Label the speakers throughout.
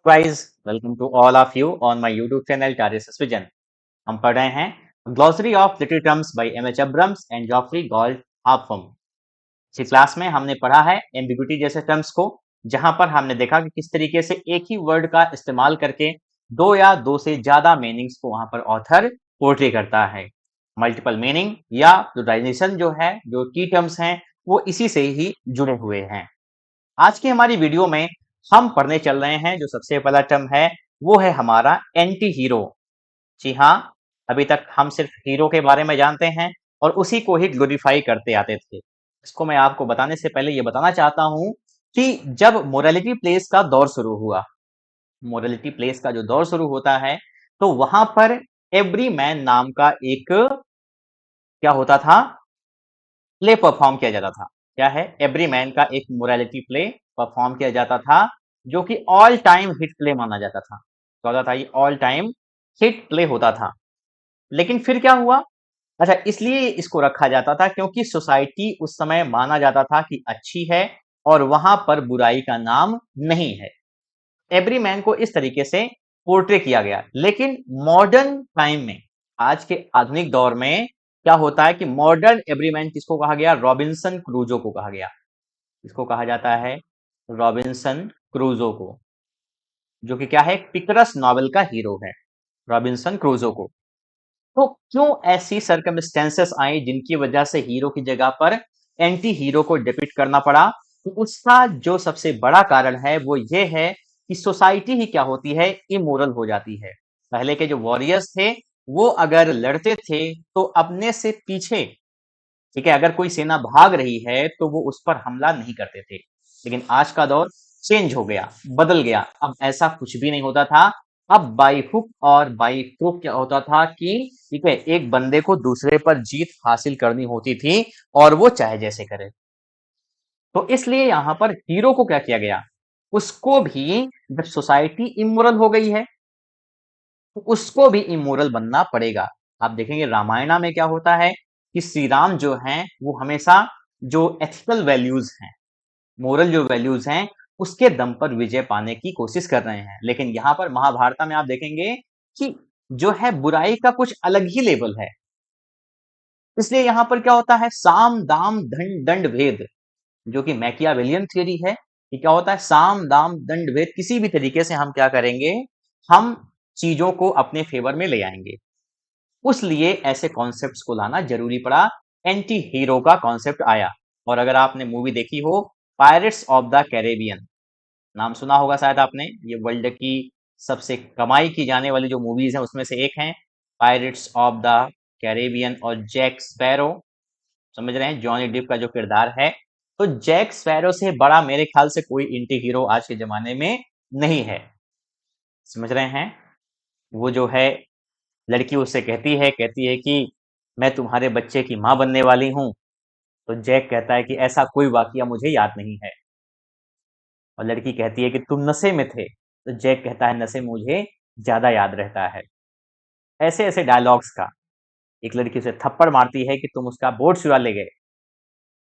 Speaker 1: Guys, welcome to all of you on my YouTube channel Tarius Vision. हम पढ़ रहे हैं glossary of literary terms by M H. Abrams and Geoffrey Galt Harpham. इसी class में हमने पढ़ा है एम्बिग्युइटी जैसे टर्म्स को, जहां पर हमने देखा कि किस तरीके से एक ही वर्ड का इस्तेमाल करके दो या दो से ज्यादा मीनिंग्स को वहां पर ऑथर पोर्ट्रे करता है। मल्टीपल मीनिंग या प्लुरलाइजेशन जो है, जो की टर्म्स हैं, वो इसी से ही जुड़े हुए हैं। आज की हमारी वीडियो में हम पढ़ने चल रहे हैं जो सबसे पहला टर्म है वो है हमारा एंटी हीरो। जी हाँ, अभी तक हम सिर्फ हीरो के बारे में जानते हैं और उसी को ही ग्लोरीफाई करते आते थे। इसको मैं आपको बताने से पहले ये बताना चाहता हूं कि जब मोरालिटी प्लेस का दौर शुरू हुआ, मोरालिटी प्लेस का जो दौर शुरू होता है, तो वहां पर एवरी मैन नाम का एक क्या होता था, प्ले परफॉर्म किया जाता था। क्या है? एवरी मैन का एक मोरालिटी प्ले परफॉर्म किया जाता था, जो कि ऑल टाइम हिट प्ले माना जाता था। क्या होता था? ये ऑल टाइम हिट प्ले होता था। लेकिन फिर क्या हुआ? अच्छा, इसलिए इसको रखा जाता था क्योंकि सोसाइटी उस समय माना जाता था कि अच्छी है और वहां पर बुराई का नाम नहीं है। एवरी मैन को इस तरीके से पोर्ट्रे किया गया। लेकिन मॉडर्न टाइम में, आज के आधुनिक दौर में क्या होता है कि मॉडर्न एवरीमैन किसको कहा गया? रॉबिन्सन क्रूजो को कहा गया। इसको कहा जाता है रॉबिन्सन क्रूजो को, जो कि क्या है? पिकरस नॉवेल का हीरो है, रॉबिन्सन क्रूजो को। तो क्यों ऐसी सर्कमस्टेंसेस आई जिनकी वजह से हीरो की जगह पर एंटी हीरो को डिपिक्ट करना पड़ा? तो उसका जो सबसे बड़ा कारण है वो ये है कि सोसाइटी ही क्या होती है? इमोरल हो जाती है। पहले के जो वॉरियर्स थे वो अगर लड़ते थे तो अपने से पीछे, ठीक है, अगर कोई सेना भाग रही है तो वो उस पर हमला नहीं करते थे। लेकिन आज का दौर चेंज हो गया, बदल गया। अब ऐसा कुछ भी नहीं होता था। अब बाई हुक और बाई क्रुक क्या होता था कि ठीक है, एक बंदे को दूसरे पर जीत हासिल करनी होती थी और वो चाहे जैसे करे। तो इसलिए यहां पर हीरो को क्या किया गया? उसको भी, जब सोसाइटी इमोरल हो गई है तो उसको भी इमोरल बनना पड़ेगा। आप देखेंगे रामायणा में क्या होता है कि श्री राम जो हैं वो हमेशा जो एथिकल वैल्यूज हैं, मोरल जो वैल्यूज हैं, उसके दम पर विजय पाने की कोशिश कर रहे हैं। लेकिन यहाँ पर महाभारत में आप देखेंगे कि जो है बुराई का कुछ अलग ही लेवल है। इसलिए यहाँ पर क्या होता है? साम दाम दंड दंड भेद, जो कि मैकियावेलियन थ्योरी है कि क्या होता है? साम दाम दंड भेद, किसी भी तरीके से हम क्या करेंगे? हम चीजों को अपने फेवर में ले आएंगे। उस लिए ऐसे कॉन्सेप्ट्स को लाना जरूरी पड़ा। एंटी हीरो का कॉन्सेप्ट आया। और अगर आपने मूवी देखी हो पायरेट्स ऑफ द कैरेबियन, नाम सुना होगा शायद आपने, ये वर्ल्ड की सबसे कमाई की जाने वाली जो मूवीज हैं उसमें से एक है पायरेट्स ऑफ द कैरेबियन। और जैक स्पैरो, समझ रहे हैं, जॉनी डिप का जो किरदार है, तो जैक स्पैरो से बड़ा मेरे ख्याल से कोई एंटी हीरो आज के जमाने में नहीं है। समझ रहे हैं? वो जो है, लड़की उससे कहती है कि मैं तुम्हारे बच्चे की माँ बनने वाली हूँ। तो जैक कहता है कि ऐसा कोई वाकया मुझे याद नहीं है। और लड़की कहती है कि तुम नशे में थे। तो जैक कहता है नशे मुझे ज्यादा याद रहता है। ऐसे ऐसे डायलॉग्स का। एक लड़की उसे थप्पड़ मारती है कि तुम उसका बोर्ड चुरा ले गए।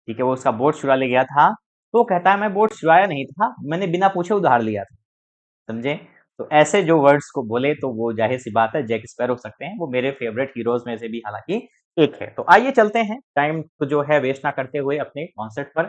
Speaker 1: ठीक है, वो उसका बोर्ड चुरा ले गया था। तो कहता है मैं बोर्ड चुराया नहीं था, मैंने बिना पूछे उधार लिया था। समझे? तो ऐसे जो वर्ड्स को बोले तो वो जाहिर सी बात है जैक स्पैरो हो सकते हैं। वो मेरे फेवरेट हीरोज में से भी हालांकि एक है। तो आइए चलते हैं, टाइम को जो है वेस्ट ना करते हुए अपने कॉन्सेप्ट पर।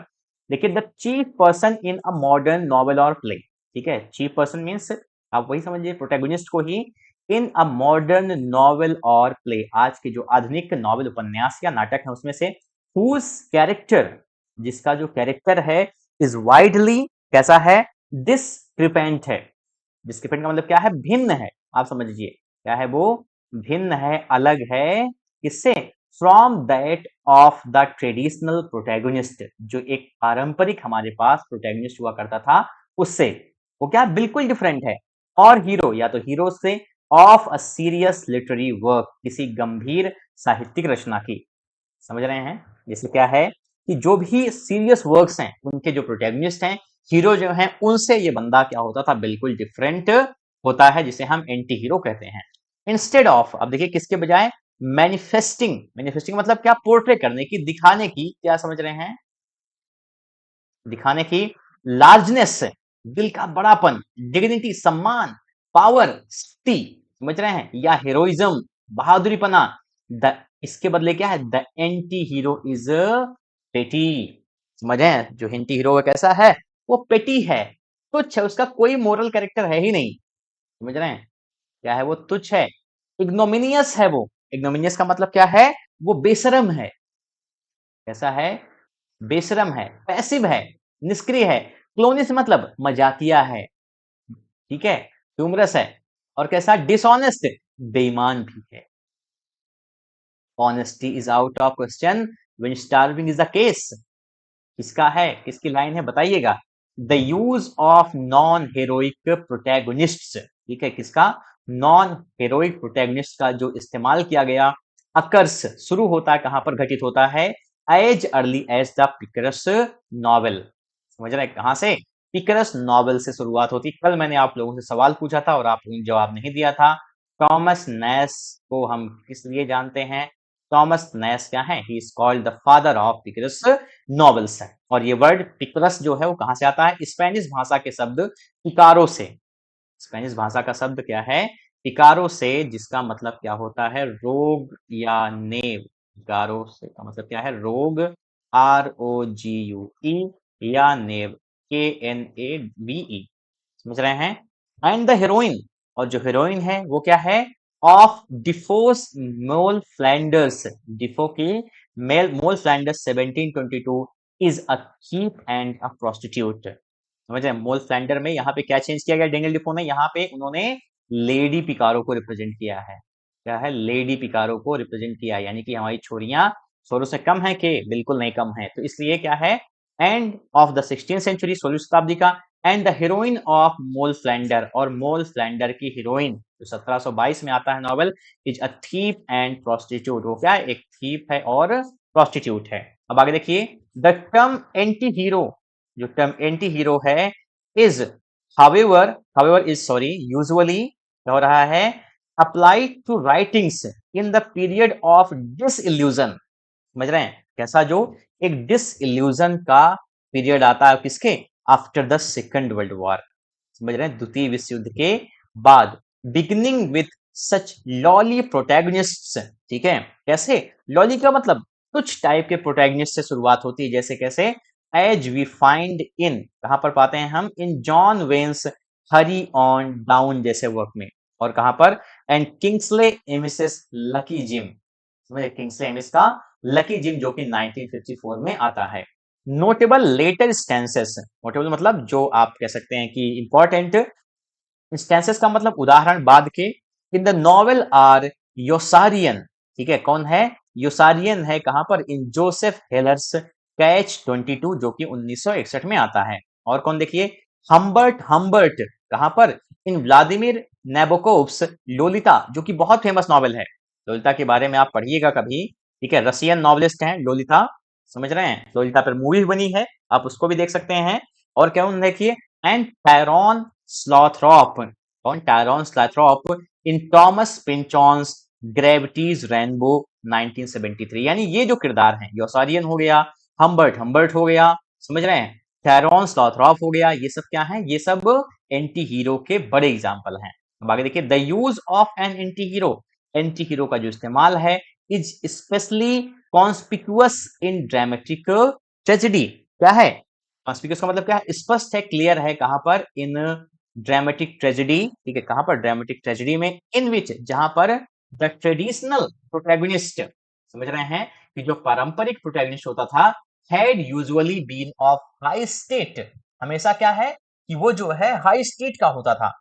Speaker 1: देखिए, the chief person in a modern novel और प्ले। ठीक है, चीफ पर्सन मीन्स आप वही समझिए, प्रोटैगनिस्ट को ही। इन अ मॉडर्न नॉवेल और प्ले, आज के जो आधुनिक नॉवेल, उपन्यास या नाटक है उसमें से, हुज कैरेक्टर, जिसका जो कैरेक्टर है, इज वाइडली कैसा है? डिस्क्रिपेंट है। डिस्क्रिपेंट का मतलब क्या है? भिन्न है। आप समझ लीजिए क्या है वो? भिन्न है, अलग है। किससे? From that of the traditional protagonist, जो एक पारंपरिक हमारे पास प्रोटैगनिस्ट हुआ करता था उससे। वो क्या? बिल्कुल डिफरेंट है। और हीरो, या तो हीरो से of a serious literary work, किसी गंभीर साहित्यिक रचना की। समझ रहे हैं? जैसे क्या है कि जो भी सीरियस वर्क्स हैं उनके जो प्रोटैगनिस्ट हैं, हीरो जो हैं, उनसे ये बंदा क्या होता था? बिल्कुल डिफरेंट होता है, जिसे हम एंटी हीरो कहते हैं। इंस्टेड ऑफ, अब देखिए किसके बजाय? मैनिफेस्टिंग। मैनिफेस्टिंग मतलब क्या? पोर्ट्रे करने की, दिखाने की। क्या समझ रहे हैं? दिखाने की लार्जनेस से, दिल का बड़ापन, डिग्निटी सम्मान, पावर शक्ति, समझ रहे हैं, या हीरोइज्म बहादुरीपना। द इसके बदले क्या है, द एंटी हीरो इज पेटी। समझ रहे हैं, जो एंटी हीरो कैसा है, वो पेटी है, तुच्छ है, उसका कोई मोरल कैरेक्टर है ही नहीं। समझ रहे हैं, क्या है, वो तुच्छ है, इग्नोमिनियस है वो। इग्नोमिनियस का मतलब क्या है, वो बेशरम है। कैसा है, बेशरम है, पैसिव है, निष्क्रिय है। क्लोनिस मतलब मजाकिया है, ठीक है, ह्यूमरस है, और कैसा, डिसऑनेस्ट, बेईमान भी है। Honesty is out of question when starving is the case. किसका है, किसकी लाइन है, बताइएगा। The use of non heroic protagonists, ठीक है, किसका, नॉन हेरोइक प्रोटैगोनिस्ट का जो इस्तेमाल किया गया, अकर्स शुरू होता है, कहां पर घटित होता है, as early as the picaresque novel. समझ रहे हैं, कहां से, पिकरस नॉवेल से शुरुआत होती। कल मैंने आप लोगों से सवाल पूछा था और आप लोगों ने जवाब नहीं दिया था। थॉमस नैश को हम किस लिए जानते हैं, थॉमस नैश क्या है, he is called the father of picaresque novels है। और ये वर्ड पिकरस जो है वो कहां से आता है, स्पेनिश भाषा के शब्द पिकारो से। स्पेनिश भाषा का शब्द क्या है, पिकारो से, जिसका मतलब क्या होता है, रोग या नेव। पिकारो से का मतलब क्या है, रोग, ROGUE, या नेव, KNAVE। समझ रहे हैं। एंड द हीरोइन, और जो हीरोइन है वो क्या है, ऑफ डिफोस मोल फ्लैंडर्स। डिफो की मेल Moll Flanders 1722 is a thief and a prostitute. समझ रहे हैं, मोल फ्लैंडर में यहाँ पे क्या चेंज किया गया डेनियल डिफो ने, यहाँ पे उन्होंने लेडी पिकारो को रिप्रेजेंट किया है। क्या है, लेडी पिकारो को रिप्रेजेंट किया है, यानी कि हमारी छोरियां छोरों से कम है कि, बिल्कुल नहीं कम है। तो इसलिए क्या है, end of the 16th century, 16वीं शताब्दी का, and the heroine of Moll Flanders, और मोल फ्लैंडर की हीरोइन जो 1722 में आता है novel, is a thief and prostitute. वो क्या है, एक थीफ है और प्रोस्टिट्यूट है। अब आगे देखिए, द टर्म एंटी हीरो, जो टर्म एंटी हीरो है, is however is sorry usually क्या हो रहा है, applied to writings in the period of disillusion. समझ रहे हैं, कैसा, जो एक डिसइल्यूजन का पीरियड आता है किसके, after the second world war. समझ रहे हैं, द्वितीय विश्व युद्ध के बाद, beginning with such lolly protagonists. ठीक है, कैसे, लॉली का मतलब कुछ टाइप के प्रोटैगनिस्ट से शुरुआत होती है, जैसे कैसे, एज वी फाइंड इन, कहां पर पाते हैं हम, इन John veins Hari on down जैसे वर्क में, और कहां पर, एंड किंग्सले एमिसेस लकी जिम। समझे, किंग्सले एमिस का लकी जिम जो कि 1954 में आता है। नोटेबल लेटर स्टेंसेस, नोटेबल मतलब जो आप कह सकते हैं कि इंपॉर्टेंट, स्टेंसेस का मतलब उदाहरण बाद के, इन द नॉवेल आर योसारियन। ठीक है, कौन है, योसारियन है, कहां पर, इन जोसेफ हेलर्स कैच 22 जो कि 1961 में आता है। और कौन देखिए, हम्बर्ट हम्बर्ट, कहां पर, इन व्लादिमीर नेबोकोव्स लोलिता, जो कि बहुत फेमस नॉवेल है। लोलिता के बारे में आप पढ़िएगा कभी, ठीक है, रशियन नॉवलिस्ट हैं लोलिता। समझ रहे हैं, लोलिता पर मूवी बनी है, आप उसको भी देख सकते हैं। और क्या देखिए, एंड टायरॉन स्लॉथरॉप, कौन, टायरॉन स्लॉथरॉप, इन थॉमस पिंचॉन्स ग्रेविटीज रेनबो 1973। यानी ये जो किरदार हैं, योसारियन हो गया, हम्बर्ट हम्बर्ट हो गया, समझ रहे हैं, टायरॉन स्लॉथरॉप हो गया, ये सब क्या है, ये सब एंटी हीरो के बड़े एग्जाम्पल हैं। अब आगे देखिए, the use of an anti hero, anti hero का जो इस्तेमाल है, is specially conspicuous in dramatic tragedy. क्या है, कॉन्स्पिक्यूअस का मतलब क्या है, स्पष्ट है, क्लियर है, कहां पर, इन ड्रामेटिक ट्रेजेडी। ठीक है, कहां पर, ड्रामेटिक ट्रेजेडी में, इन विच, जहां पर द ट्रेडिशनल प्रोटैगनिस्ट, समझ रहे हैं, कि जो पारंपरिक प्रोटैगनिस्ट होता था, had usually been of high state, हमेशा क्या है, कि वो जो है हाई स्टेट का होता था।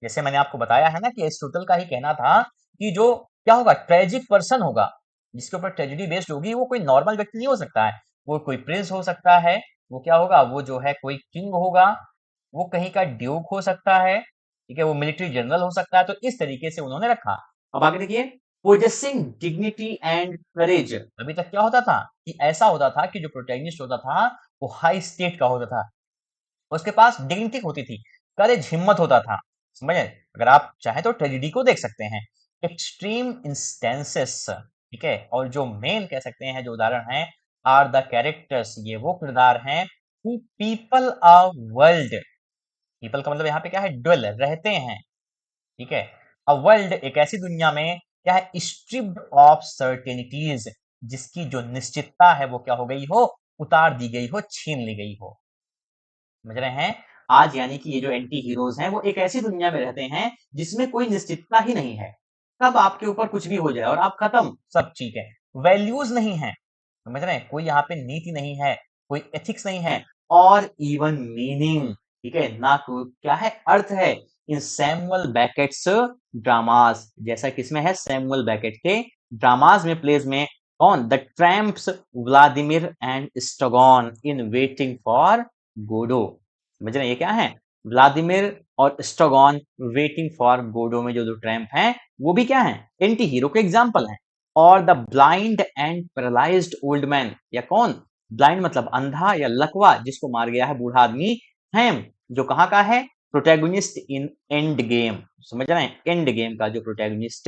Speaker 1: जैसे मैंने आपको बताया है ना कि एरिस्टोटल का ही कहना था कि जो क्या होगा, ट्रेजिक पर्सन होगा, जिसके ऊपर ट्रेजेडी बेस्ड होगी, वो कोई नॉर्मल व्यक्ति नहीं हो सकता है, वो कोई प्रिंस हो सकता है, वो क्या होगा, वो जो है कोई किंग होगा, वो कहीं का ड्यूक हो सकता है, ठीक है, वो मिलिट्री जनरल हो सकता है। तो इस तरीके से उन्होंने रखा। अब आगे देखिए, पोजेसिंग डिग्निटी एंड करेज, अभी तक क्या होता था, कि ऐसा होता था कि जो प्रोटैगनिस्ट होता था वो हाई स्टेट का होता था, उसके पास डिग्निटी होती थी, करेज हिम्मत होता था। समझे, अगर आप चाहें तो ट्रेजिडी को देख सकते हैं, एक्सट्रीम इंस्टेंसेस, ठीक है, और जो मेन कह सकते हैं, जो उदाहरण हैं, आर द कैरेक्टर्स, ये वो किरदार हैं, who people a world, people का मतलब यहाँ पे क्या है, ड्वेल, रहते हैं, ठीक है। अ वर्ल्ड, एक ऐसी दुनिया में क्या है, स्ट्रिप्ड ऑफ सर्टेनिटीज, जिसकी जो निश्चितता है वो क्या हो गई हो, उतार दी गई हो, छीन ली गई हो। समझ रहे हैं? आज यानी कि ये जो एंटी हीरोज हैं वो एक ऐसी दुनिया में रहते हैं जिसमें कोई निश्चितता ही नहीं है। कब आपके ऊपर कुछ भी हो जाए और आप खत्म, सब ठीक है। वैल्यूज नहीं है, समझ रहे हैं? कोई यहाँ पे नीति नहीं है, कोई एथिक्स नहीं है, और इवन मीनिंग, ठीक है ना, क्या है, अर्थ है इन सैमुअल बेकेट्स ड्रामास, जैसा किसमें है, सैमुअल बेकेट के ड्रामास में, प्लेज में, कौन, the tramps, Vladimir and Estragon in waiting for Godot. समझ रहे हैं ये क्या है, व्लादिमीर और स्टोगन वेटिंग फॉर गोडो में जो दो ट्रैम्प हैं वो भी क्या है, एंटी हीरो के एग्जाम्पल हैं। और the blind and paralysed old man, या कौन, ब्लाइंड मतलब अंधा या लकवा, जिसको मार गया है बूढ़ा आदमी, हैम, जो कहाँ का है, प्रोटैगनिस्ट इन एंड गेम। समझ रहे हैं, एंड गेम का जो प्रोटैगनिस्ट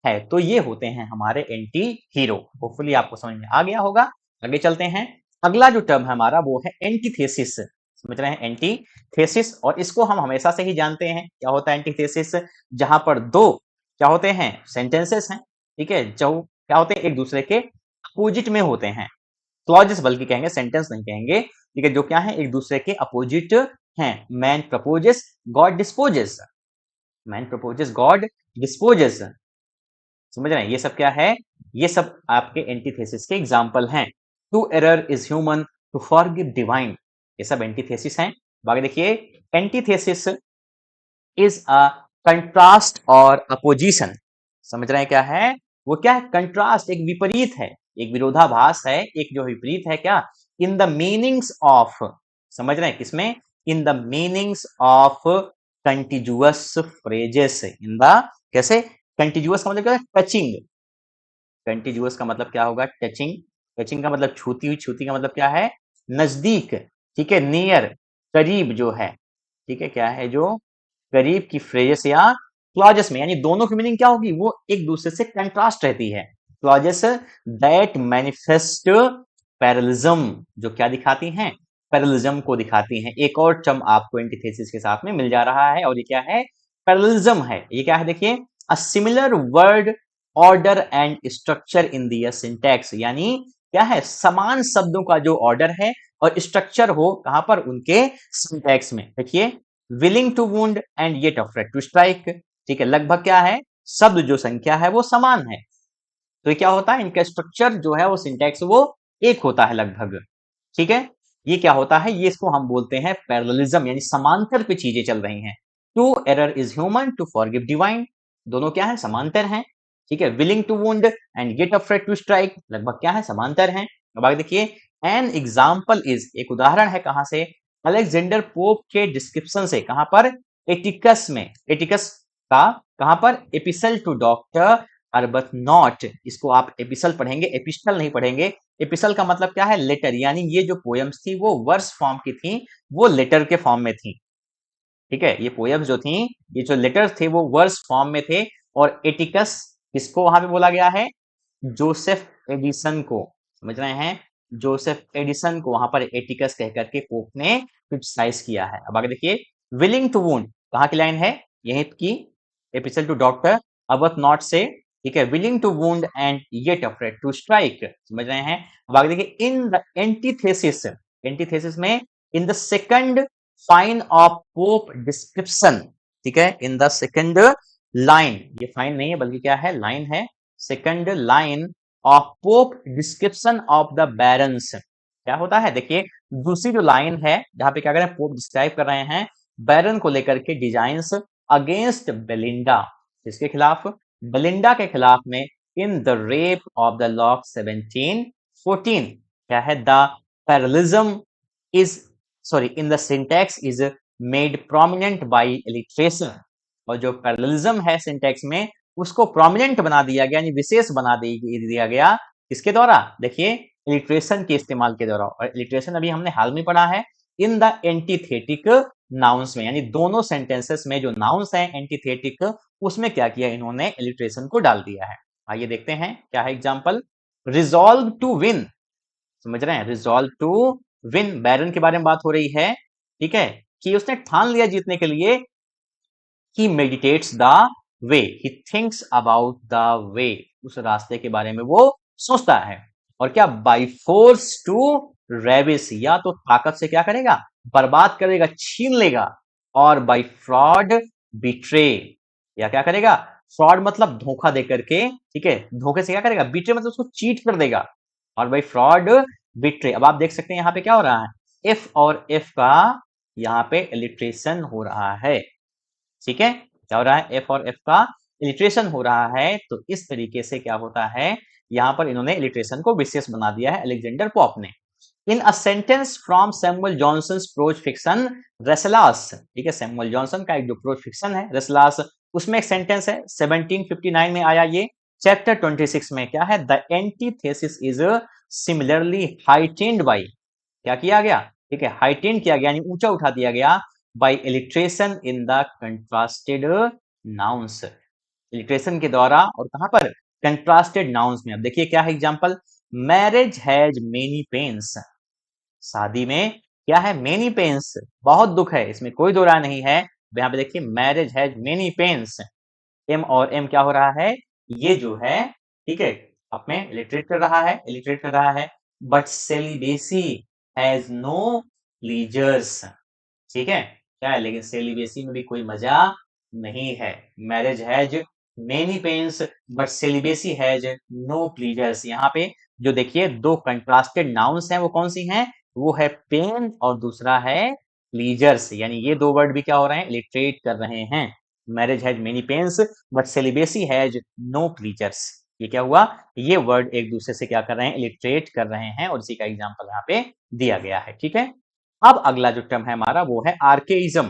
Speaker 1: है। तो ये होते हैं हमारे एंटी हीरो। होपफुली आपको समझ में आ गया होगा। आगे चलते हैं। अगला जो टर्म है हमारा वो है एंटीथेसिस। समझ रहे हैं, एंटीथेसिस, और इसको हम हमेशा से ही जानते हैं क्या होता है एंटीथेसिस, जहां पर दो क्या होते हैं, सेंटेंसेस हैं, ठीक है, जो क्या होते हैं, एक दूसरे के अपोजिट में होते हैं, क्लॉजेस बल्कि कहेंगे, सेंटेंस नहीं कहेंगे, ठीक है, जो क्या है, एक दूसरे के अपोजिट हैं। Man proposes, God disposes, man proposes, God disposes. समझ रहे हैं, ये सब क्या है, ये सब आपके एंटीथेसिस के एग्जाम्पल हैं। To err is human, to forgive divine, ये सब एंटीथेसिस हैं। बाकी देखिए, एंटीथेसिस इज अ कंट्रास्ट और अपोजिशन। समझ रहे हैं क्या है, वो क्या है, कंट्रास्ट, एक विपरीत है, एक विरोधाभास है, एक जो विपरीत है, क्या, इन द मीनिंग्स ऑफ, समझ रहे हैं किसमें, in the meanings of contiguous phrases, in the, कैसे, कंटिजुअस का मतलब क्या है, टचिंग, कंटिजुअस का मतलब क्या होगा, टचिंग, टचिंग का मतलब छूती हुई, छूती का मतलब क्या है, नजदीक, ठीक है, नियर, करीब जो है, ठीक है, क्या है, जो करीब की फ्रेजेस या क्लॉजेस में, यानी दोनों की मीनिंग क्या होगी, वो एक दूसरे से कंट्रास्ट रहती है। क्लॉजेस दैट मैनिफेस्ट पैरेललिज्म, जो क्या दिखाती हैं, पैरेललिज्म को दिखाती हैं। एक और टर्म आपको एंटीथेसिस के साथ में मिल जा रहा है, और ये क्या है, पैरेललिज्म है। ये क्या है, देखिए, a similar word order and structure in the syntax, यानी क्या है, समान शब्दों का जो ऑर्डर है और स्ट्रक्चर हो, कहां पर, उनके सिंटैक्स में। देखिए, willing to wound and yet afraid to strike, ठीक है, लगभग क्या है, शब्द जो संख्या है वो समान है, तो ये क्या होता है, इनका स्ट्रक्चर जो है वो सिंटैक्स वो एक होता है लगभग, ठीक है। ये क्या होता है, ये इसको हम बोलते हैं पैरेललिज्म, यानी समांतर पे चीजें चल रही हैं। To err is human, to forgive divine, दोनों क्या है, समांतर हैं, ठीक है। Willing to wound and yet afraid to strike, लगभग क्या है, समांतर हैं। अब आगे देखिए, एन एग्जाम्पल इज, एक उदाहरण है, कहां से, अलेक्जेंडर पोप के डिस्क्रिप्शन से, कहां पर, एटिकस में, एटिकस का, कहां पर, एपिसल टू डॉक्टर अर्बथनॉट, इसको आप एपिसल पढ़ेंगे, एपिस्टल नहीं पढ़ेंगे। एपिसल का मतलब क्या है, लेटर, यानी ये जो पोएम्स थी वो वर्स फॉर्म की थी, वो लेटर के फॉर्म में थी, ठीक है। ये पोएम्स जो थी, ये जो लेटर्स थे वो वर्स फॉर्म में थे। और एटिकस किसको वहां पे बोला गया है, जोसेफ एडिसन को, समझ रहे हैं, जोसेफ एडिसन को वहां पर एटिकस कह करके पोप ने क्रिटिसाइज किया है। अब आगे देखिए, विलिंग टू वुंड, कहाँ की लाइन है, यही की, एपिसल टू डॉक्टर अर्बथनॉट से, ठीक है, willing to wound and yet afraid to strike, समझ रहे हैं। अब आगे देखिए, इन द एंटीथेसिस, एंटीथेसिस में, in the second fine of pope description, ठीक है, इन द सेकंड लाइन, ये फाइन नहीं है बल्कि क्या है, लाइन है, second line of pope description of the barons, क्या होता है, देखिए, दूसरी जो लाइन है जहां पे क्या कर रहे हैं, पोप डिस्क्राइब कर रहे हैं बैरन को लेकर के डिजाइन्स अगेंस्ट बेलिंडा, इसके खिलाफ, बेलिंडा के खिलाफ में, in the rape of the lock 1714, क्या है, the parallelism is, sorry, in the syntax is made prominent by alliteration, और जो पैरेललिज्म है सिंटैक्स में, उसको प्रोमिनेंट बना दिया गया, यानी विशेष बना दिया गया, किसके द्वारा, देखिए, इलिटरेशन के इस्तेमाल के द्वारा। और इलिटरेशन अभी हमने हाल में पढ़ा है, इन द एंटीथेटिक नाउन्स में, यानी दोनों सेंटेंसेस में जो नाउन्स हैं एंटीथेटिक, उसमें क्या किया इन्होंने, इलिटरेशन को डाल दिया है। आइए देखते हैं क्या है एग्जाम्पल। रिजॉल्व टू विन, समझ रहे हैं, रिजॉल्व टू विन, बैरन के बारे में बात हो रही है, ठीक है, कि उसने ठान लिया जीतने के लिए, he meditates the way, he thinks about the way, उस रास्ते के बारे में वो सोचता है। और क्या, by force to ravish, या तो ताकत से क्या करेगा, बर्बाद करेगा, छीन लेगा। और by fraud betray, या क्या करेगा, फ्रॉड मतलब धोखा दे करके, ठीक है, धोखे से क्या करेगा, बिट्रे मतलब उसको चीट कर देगा। और भाई फ्रॉड बिट्रे, अब आप देख सकते हैं यहाँ पे क्या हो रहा है, एफ और एफ का यहाँ पे इलिट्रेशन हो रहा है, ठीक है, क्या हो रहा है, एफ और एफ का इलिट्रेशन हो रहा है। तो इस तरीके से क्या होता है, यहाँ पर इन्होंने इलिट्रेशन को विशेष बना दिया है अलेक्जेंडर पॉप ने। In a sentence from Samuel Johnson's prose fiction Rasselas, ठीक है, सैमुअल जॉनसन का एक जो प्रोज फिक्शन है रेसलास, उसमें एक सेंटेंस है 1759 में आया ये, चैप्टर 26 में क्या है, the antithesis is similarly heightened by, क्या किया गया, ठीक है, हाइटेंड किया गया यानी ऊंचा उठा दिया गया, by alliteration in the contrasted nouns, alliteration के द्वारा, और कहां पर, कंट्रास्टेड नाउन्स में। अब देखिए क्या है example, marriage has many pains, शादी में क्या है, मेनी पेन्स, बहुत दुख है, इसमें कोई दो राय नहीं है। यहाँ पे देखिए marriage has many pains, M और एम क्या हो रहा है, ये जो है, ठीक है, अपने इलिटरेट कर रहा है, इलिटरेट कर रहा है। But celibacy has no pleasures, ठीक है, क्या है, लेकिन सेलिबेसी में भी कोई मजा नहीं है। Marriage has many pains but celibacy has no pleasures, यहाँ पे जो देखिए दो कंट्रास्टेड नाउन्स हैं वो कौन सी हैं, वो है पेन और दूसरा है प्लीजर्स, यानी ये दो वर्ड भी क्या हो रहे हैं, इलिटरेट कर रहे हैं। Marriage has many pains but celibacy has no pleasures, ये क्या हुआ, ये वर्ड एक दूसरे से क्या कर रहे हैं, इलिटरेट कर रहे हैं, और इसी का एग्जाम्पल यहाँ पे दिया गया है, ठीक है। अब अगला जो टर्म है हमारा वो है आर्केइज्म,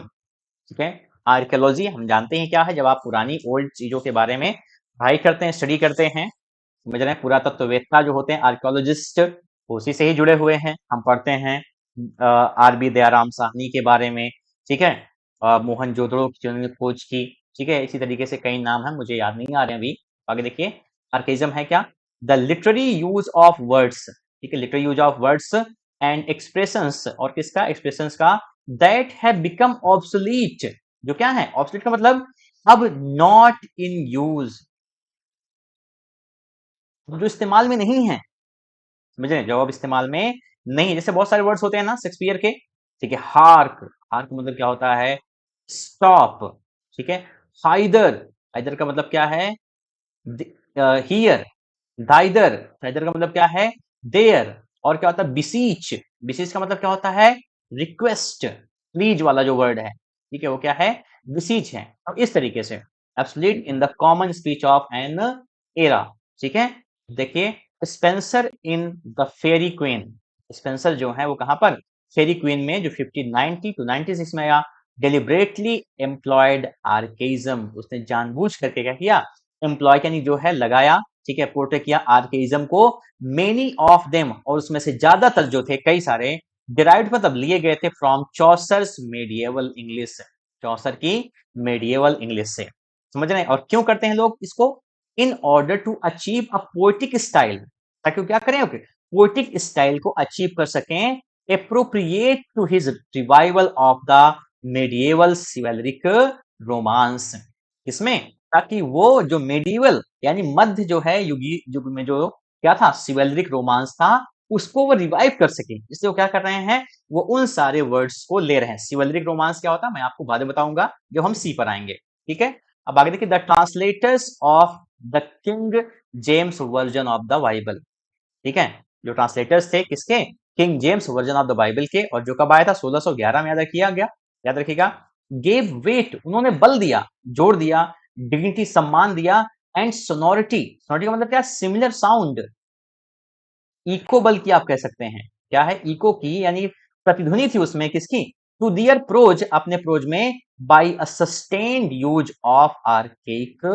Speaker 1: ठीक है। आर्कियोलॉजी हम जानते हैं क्या है, जब आप पुरानी ओल्ड चीजों के बारे में पढ़ाई करते हैं, स्टडी करते हैं, समझ रहे हैं, पुरातत्ववेत्ता जो होते हैं आर्कियोलॉजिस्ट, उसी से ही जुड़े हुए हैं। हम पढ़ते हैं आर बी दयाराम साहनी के बारे में, ठीक है, मोहनजोदड़ो की जिन्होंने खोज की, ठीक है, इसी तरीके से कई नाम हैं, मुझे याद नहीं आ रहे हैं अभी। आगे देखिए, आर्केइज्म है क्या, the literary use of words, ठीक है, literary use of words and expressions, और किसका, एक्सप्रेशंस का, दैट हैव बिकम ऑब्सोलीट, जो क्या है, ऑब्सोलीट का मतलब अब नॉट इन यूज, जो इस्तेमाल में नहीं है, समझ रहे हैं, जब अब इस्तेमाल में नहीं, जैसे बहुत सारे वर्ड्स होते हैं ना शेक्सपियर के, ठीक है, हार्क, हार्क मतलब क्या होता है, स्टॉप, ठीक है, हाइदर, हाइदर का मतलब क्या है, हियर, दाइदर, दाइदर का मतलब क्या है, देयर, और क्या होता है, बिसीच, बिसीच का मतलब क्या होता है, रिक्वेस्ट, प्लीज वाला जो वर्ड है, ठीक है, वो क्या है, बिसीच है। और इस तरीके से absolute in the common speech of an era, ठीक है। देखिए Spenser in the Faerie Queene, Spenser जो है वो कहां पर, फेरी क्वीन में, जो 1590 टू 96 में आया, डेलिबरेटली एम्प्लॉयड आर्केइज्म, उसने जानबूझ करके क्या किया, एम्प्लॉय यानी जो है लगाया, ठीक है, पोर्ट्रे किया आर्केइज्म को, मेनी ऑफ देम, और उसमें से ज्यादातर जो थे, कई सारे, डिराइव्ड मतलब लिए गए थे फ्रॉम चौसर्स मेडिएवल इंग्लिश, चौसर की मेडिएवल इंग्लिश से, समझ रहे हैं। और क्यों करते हैं लोग इसको, in order to achieve a poetic style, ताकि वो क्या करें, पोएटिक स्टाइल को अचीव कर सकें, appropriate to his revival of the medieval chivalric romance, इसमें, ताकि वो जो मेडिएवल यानी मध्य जो है युगी युग में जो क्या था, सिवेलरिक रोमांस था, उसको वो रिवाइव कर सके, इसलिए वो क्या कर रहे हैं, वो उन सारे वर्ड्स को ले रहे हैं। सिवेलरिक रोमांस क्या होता है मैं आपको बाद में बताऊंगा जब हम सी पर आएंगे, ठीक है। अब आगे देखिए, the translators of the King James version of the Bible, ठीक है, जो ट्रांसलेटर्स थे किसके, king James version of the Bible के, और जो कब आया था 1611 में, याद रखिएगा गया, याद रखिएगा, गेव वेट, उन्होंने बल दिया, जोर दिया, डिग्निटी सम्मान दिया, एंड सोनोरिटी, सोनोरिटी का मतलब क्या, सिमिलर साउंड, इको बल की आप कह सकते हैं, क्या है, इको की, यानी प्रतिध्वनि थी उसमें किसकी, टू दियर प्रोज, अपने प्रोज में, by a sustained use of archaic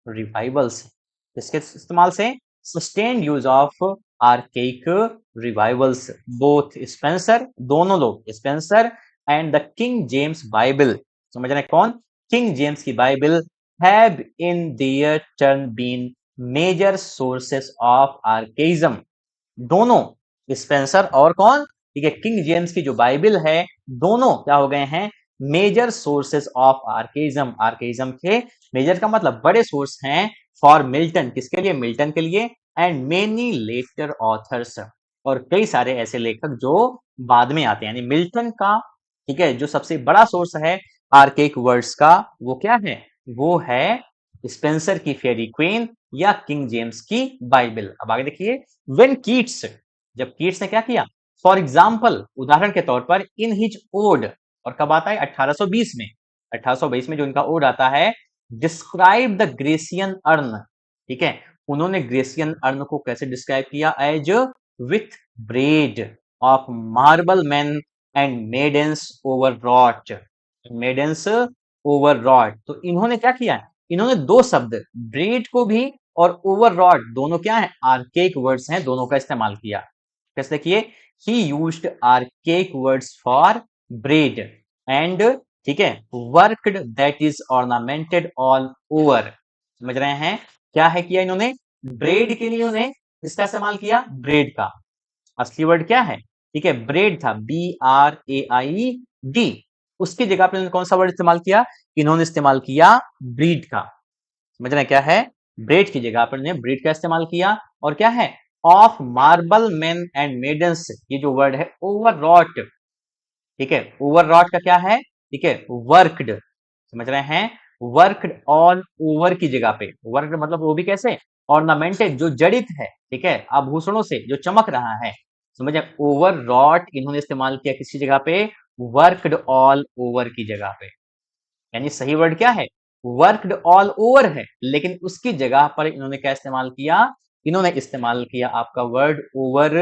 Speaker 1: revivals, इसके इस्तेमाल से, sustained use of archaic revivals, both Spenser, दोनों लोग, Spenser and the King James Bible, समझ रहे हैं कौन, किंग जेम्स की Bible, have in their turn been major sources of archaism, दोनों स्पेंसर और कौन, ठीक है, किंग जेम्स की जो बाइबल है, दोनों क्या हो गए हैं, मेजर सोर्सेज ऑफ आर्केइज्म। आर्केइज्म के मेजर का मतलब बड़े सोर्स हैं फॉर मिल्टन, किसके लिए? मिल्टन के लिए, एंड मेनी लेटर ऑथर्स, और कई सारे ऐसे लेखक जो बाद में आते हैं। यानी मिल्टन का, ठीक है, जो सबसे बड़ा सोर्स है आर्केइक वर्ड्स का, वो क्या है? वो है स्पेंसर की फेयरी क्वीन या किंग जेम्स की बाइबल। अब आगे देखिए, व्हेन कीट्स, जब कीट्स ने क्या किया? फॉर एग्जाम्पल, उदाहरण के तौर पर, इन हिज ओड, और कब आता है? 1820 में। 1820 में जो इनका ओड आता है, डिस्क्राइब द ग्रेसियन अर्न, ठीक है, उन्होंने ग्रेसियन अर्न को कैसे डिस्क्राइब किया? As with brede of marble men and maidens overwrought, maidens overwrought. तो इन्होंने क्या किया? इन्होंने दो शब्द, ब्रेड को भी और ओवररॉट, दोनों क्या है? आर्केइक वर्ड्स हैं, दोनों का इस्तेमाल किया। कैसे? देखिए, ही used archaic words for bread and, ठीक है, worked that is ornamented all over. समझ रहे हैं क्या है किया इन्होंने? ब्रेड के लिए उन्हें किसका इस्तेमाल किया? ब्रेड का। असली वर्ड क्या है? ठीक है, ब्रेड था, BRAID, उसकी जगह पे उन्होंने कौन सा वर्ड इस्तेमाल किया? इन्होंने इस्तेमाल किया ब्रीड का। समझ रहे हैं क्या है? ब्रेड की जगह पर उन्होंने ब्रीड का इस्तेमाल किया। और क्या है? Of marble main and maidens, ये जो वर्ड है ओवररॉट, ठीक है, ओवररॉट का क्या है? ठीक है, वर्कड। समझ रहे हैं? वर्कड ऑल ओवर की जगह पे, वर्कड मतलब वो भी कैसे? ऑर्नामेंटेड, जो जड़ित है, ठीक है, आभूषणों से जो चमक रहा है। समझे? ओवररॉट इन्होंने इस्तेमाल किया किसकी जगह पे? वर्कड ऑल ओवर की जगह पे। यानी सही वर्ड क्या है? वर्कड ऑल ओवर है, लेकिन उसकी जगह पर इन्होंने क्या इस्तेमाल किया? इन्होंने इस्तेमाल किया आपका वर्ड ओवर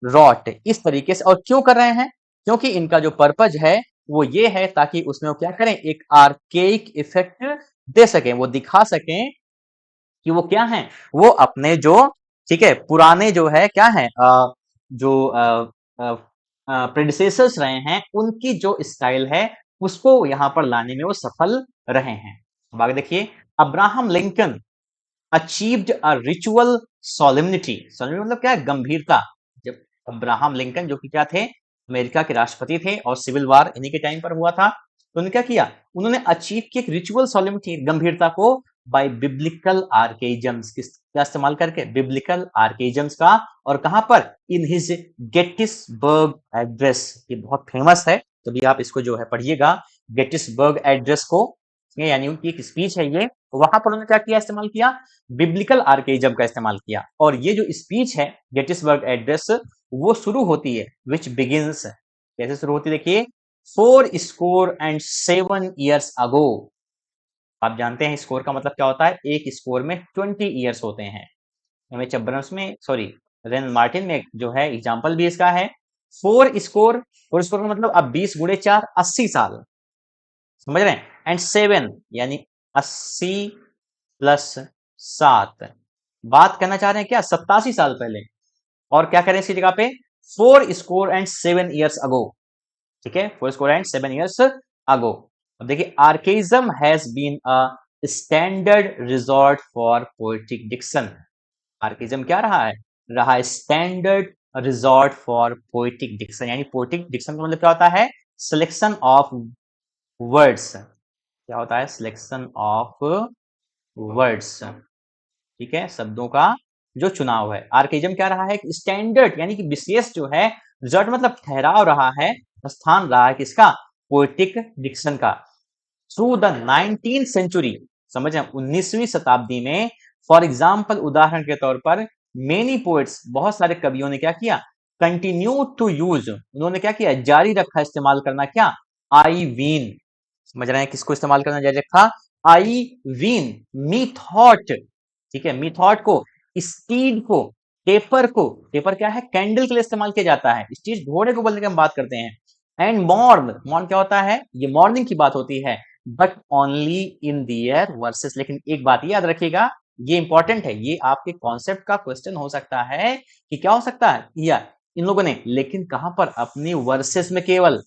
Speaker 1: रॉट। इस तरीके से, और क्यों कर रहे हैं? क्योंकि इनका जो पर्पज है वो ये है, ताकि उसमें वो क्या करें? एक आर्केइक इफेक्ट दे सकें, वो दिखा सकें कि वो क्या है? वो अपने जो, ठीक है, पुराने जो है क्या है, जो प्रेडिसेसर्स रहे हैं, उनकी जो स्टाइल है उसको यहां पर लाने में वो सफल रहे हैं। अब आगे देखिए, Abraham Lincoln achieved a ritual solemnity. Solemnity मतलब क्या है? गंभीरता। जब अब्राहम लिंकन, जो कि क्या थे? अमेरिका के राष्ट्रपति थे, और सिविल वार इन्हीं के टाइम पर हुआ था, तो उन्होंने क्या किया? उन्होंने अचीव किया एक रिचुअल सोलेमनिटी, गंभीरता को, बाय बिब्लिकल आर्केइजम्स, किसका इस्तेमाल करके? बिब्लिकल आर्केइजम्स का। और कहां पर? इन हिज गेटिसबर्ग एड्रेस, ये बहुत फेमस है, कभी आप इसको जो है पढ़िएगा, गेटिसबर्ग एड्रेस को, यानी उनकी एक स्पीच है ये, वहां पर उन्होंने क्या किया? इस्तेमाल किया बिब्लिकल आर्केइज्म का इस्तेमाल किया। और ये जो स्पीच है गेटिसबर्ग एड्रेस, वो शुरू होती है, विच बिगिंस, कैसे शुरू होती है? देखिए, 4 स्कोर एंड 7 years अगो। आप जानते हैं स्कोर का मतलब क्या होता है? एक स्कोर में 20 ईयर्स होते हैं। एमएच अब्रम्स में, सॉरी, रेन मार्टिन में जो है एग्जाम्पल भी इसका है। 4 स्कोर का मतलब अब 20 गुणे 4, 80 साल। समझ रहे हैं? एंड 7 यानी 80 प्लस 7, बात करना चाह रहे हैं क्या? 87 साल पहले। और क्या करें इसकी जगह पे? 4 स्कोर एंड 7 years अगो, ठीक है, 4 स्कोर एंड 7 years अगो। अब देखिए, archaism has been a standard resort for poetic diction. Archaism क्या रहा है? रहा standard resort for poetic diction. यानी पोएटिक डिक्शन का मतलब क्या होता है? Selection of words. क्या होता है? सिलेक्शन ऑफ वर्ड्स, ठीक है, शब्दों का जो चुनाव है। आर्केइज्म क्या रहा है? स्टैंडर्ड, यानी कि विशेष जो है, रिजॉर्ट मतलब ठहराव रहा है, स्थान रहा है किसका? पोएटिक डिक्शन का। थ्रू द 19th सेंचुरी, समझ रहे हैं, 19वीं शताब्दी में, फॉर एग्जाम्पल, उदाहरण के तौर पर, मेनी पोएट्स, बहुत सारे कवियों ने क्या किया? कंटिन्यू टू यूज, उन्होंने क्या किया? जारी रखा इस्तेमाल करना, क्या? आई वीन। समझ रहे हैं किसको इस्तेमाल करना जारी रखा? आई वीन, मीथॉट, ठीक है, मीथॉट को, स्टीड को, टेपर को, टेपर क्या है? कैंडल के लिए इस्तेमाल किया जाता है, स्टीड घोड़े को बोलने की हम बात करते हैं। एंड मॉर्न, मॉर्न क्या होता है? ये मॉर्निंग की बात होती है, but only in their verses. लेकिन एक बात याद रखिएगा, ये इंपॉर्टेंट है, ये आपके कॉन्सेप्ट का क्वेश्चन हो सकता है कि क्या हो सकता है? या इन लोगों ने, लेकिन कहां पर? अपनी वर्सेस में केवल।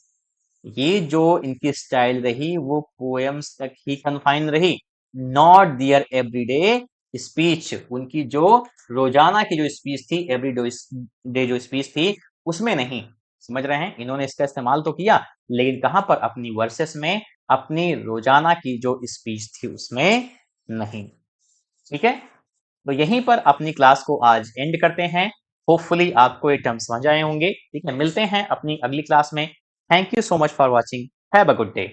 Speaker 1: ये जो इनकी स्टाइल रही वो पोएम्स तक ही कन्फाइन रही, नॉट दियर एवरीडे स्पीच। उनकी जो रोजाना की जो स्पीच थी, एवरी डे जो स्पीच थी, उसमें नहीं। समझ रहे हैं? इन्होंने इसका इस्तेमाल तो किया, लेकिन कहाँ पर? अपनी वर्सेस में, अपनी रोज़ाना की जो स्पीच थी उसमें नहीं। ठीक है? तो यहीं पर अपनी क्लास को आज एंड करते हैं। होपफुली आपको ये टर्म समझ आए होंगे। ठीक है? मिलते हैं अपनी अगली क्लास में। Thank you so much for watching. Have a good day.